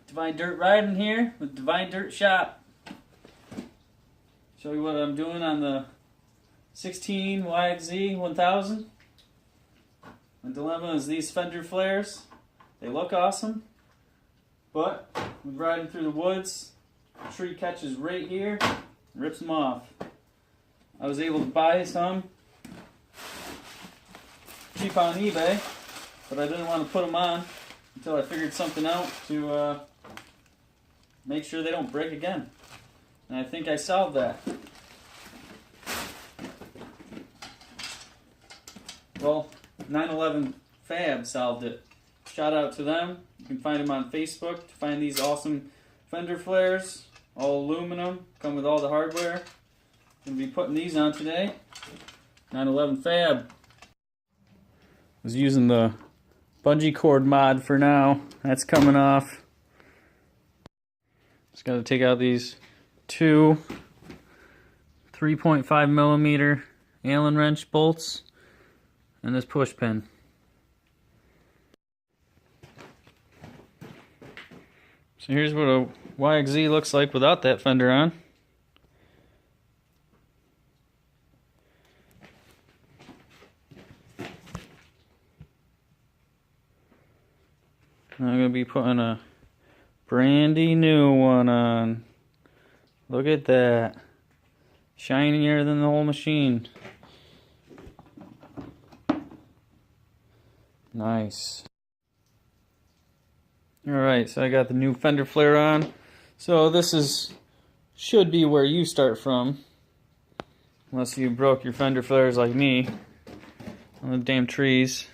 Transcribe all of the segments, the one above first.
Divine Dirt Riding here with Divine Dirt Shop. Show you what I'm doing on the 16 YXZ 1000. My dilemma is these Fender Flares. They look awesome, but we're riding through the woods. A tree catches right here, rips them off. I was able to buy some cheap on eBay, but I didn't want to put them on until I figured something out to make sure they don't break again. And I think I solved that. Well, 911 Fab solved it. Shout out to them. You can find them on Facebook to find these awesome Fender Flares, all aluminum, come with all the hardware. Going to be putting these on today. 911 Fab. Was using the bungee cord mod for now. That's coming off. Just got to take out these two 3.5 millimeter Allen wrench bolts and this push pin. So here's what a YXZ looks like without that fender on. I'm going to be putting a brandy new one on. Look at that. Shinier than the whole machine. Nice. Alright, so I got the new Fender Flare on. So this should be where you start from. Unless you broke your Fender Flares like me on the damn trees.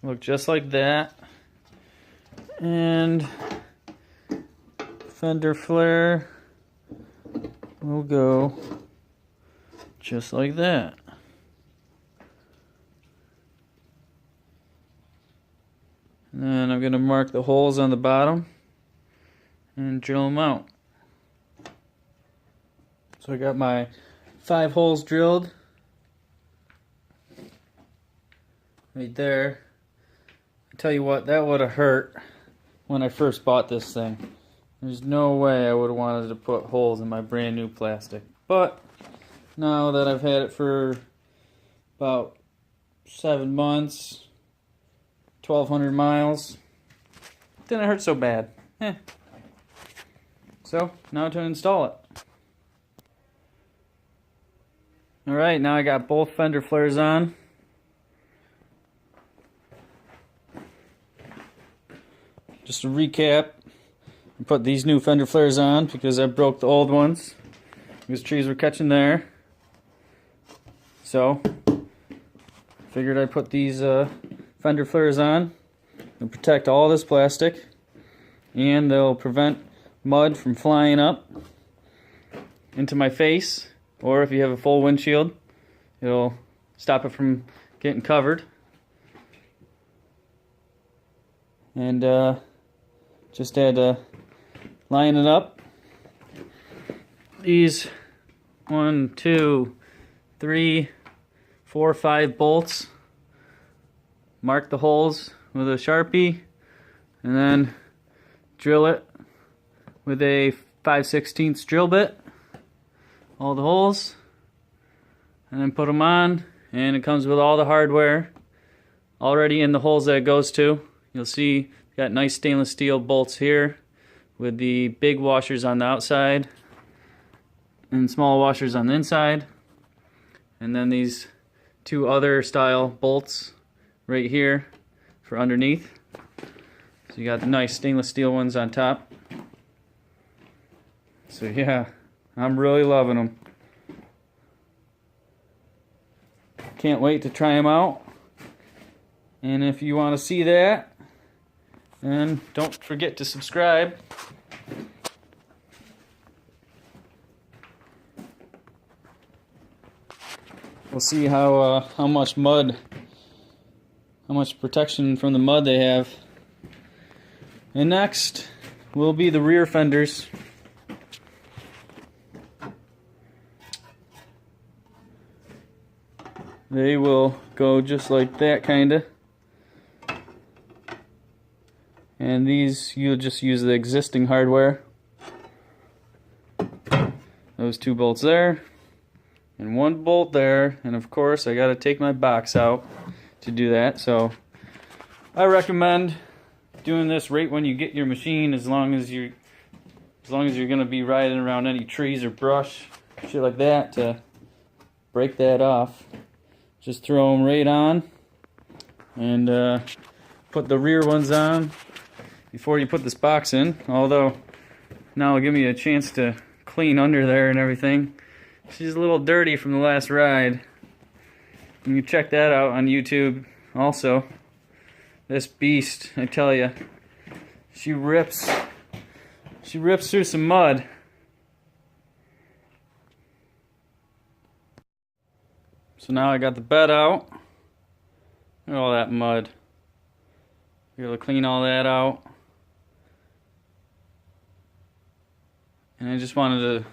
Look just like that. And Fender Flare will go just like that. And then I'm going to mark the holes on the bottom and drill them out. So I got my 5 holes drilled right there. I tell you what, that would have hurt when I first bought this thing. There's no way I would have wanted to put holes in my brand new plastic. But now that I've had it for about 7 months, 1,200 miles, didn't hurt so bad. So now to install it. Alright, now I got both Fender Flares on. Just to recap, I put these new Fender Flares on because I broke the old ones because trees were catching there. So, figured I'd put these Fender Flares on. They'll protect all this plastic and they'll prevent mud from flying up into my face, or if you have a full windshield, it'll stop it from getting covered. And just had to line it up. These 1, 2, 3, 4, 5 bolts. Mark the holes with a Sharpie and then drill it with a 5/16 drill bit. All the holes, and then put them on, and it comes with all the hardware already in the holes that it goes to. You'll see got nice stainless steel bolts here with the big washers on the outside and small washers on the inside, and then these 2 other style bolts right here for underneath. So you got the nice stainless steel ones on top. So yeah, I'm really loving them. Can't wait to try them out. And if you want to see that, then don't forget to subscribe. We'll see how much protection from the mud they have. And next will be the rear fenders. They will go just like that, kinda. And these, you'll just use the existing hardware. Those 2 bolts there, and 1 bolt there, and of course I gotta take my box out to do that. So I recommend doing this right when you get your machine, as long as you're gonna be riding around any trees or brush, shit like that, to break that off. Just throw them right on, and put the rear ones on before you put this box in. Although now it'll give me a chance to clean under there and everything. She's a little dirty from the last ride. You can check that out on YouTube also. This beast, I tell you, she rips through some mud. So now I got the bed out. Look at all that mud. Be able to clean all that out. And I just wanted to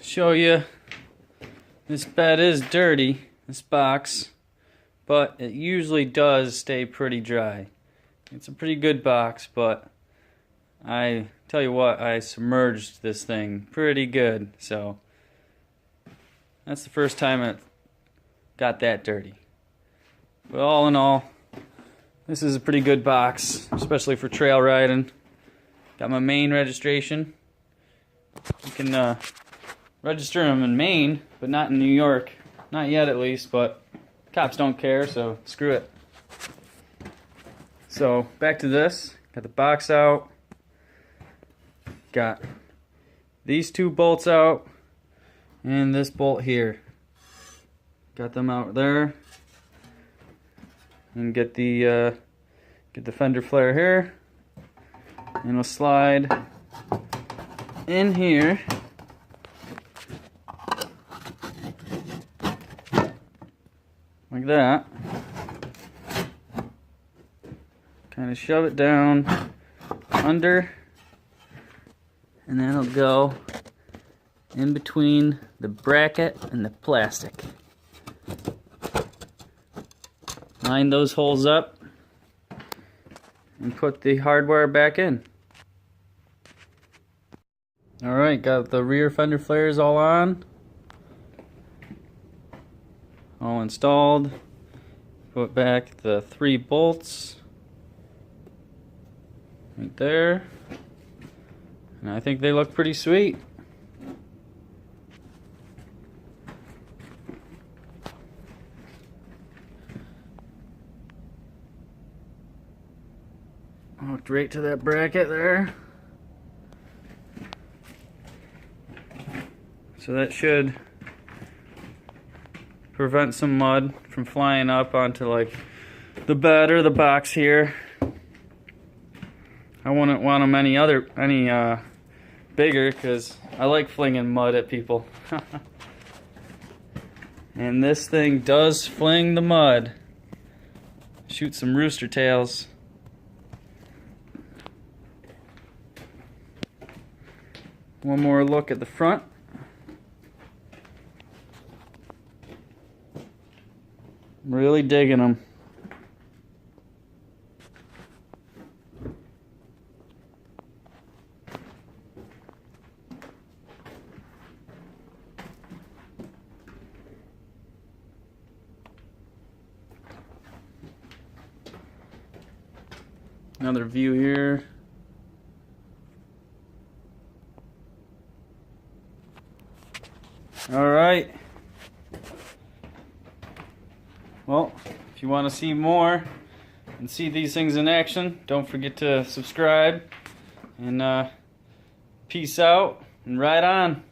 show you, this bed is dirty, this box, but it usually does stay pretty dry. It's a pretty good box, but I tell you what, I submerged this thing pretty good, so that's the first time it got that dirty. But all in all, this is a pretty good box, especially for trail riding. Got my Maine registration. You can register them in Maine, but not in New York. Not yet, at least, but cops don't care, so screw it. So, back to this. Got the box out. Got these 2 bolts out. And this bolt here. Got them out there. And get the fender flare here. And we'll slide in here. Like that. Kind of shove it down under, and then it'll go in between the bracket and the plastic. Line those holes up and put the hardware back in. Alright, got the rear fender flares all on. All installed. Put back the 3 bolts. Right there. And I think they look pretty sweet. Hooked right to that bracket there. So that should prevent some mud from flying up onto like the bed or the box here. I wouldn't want them any bigger, because I like flinging mud at people. And this thing does fling the mud. Shoot some rooster tails. One more look at the front. I'm really digging them. Another view here. All right. Well, if you want to see more and see these things in action, don't forget to subscribe, and peace out and ride on.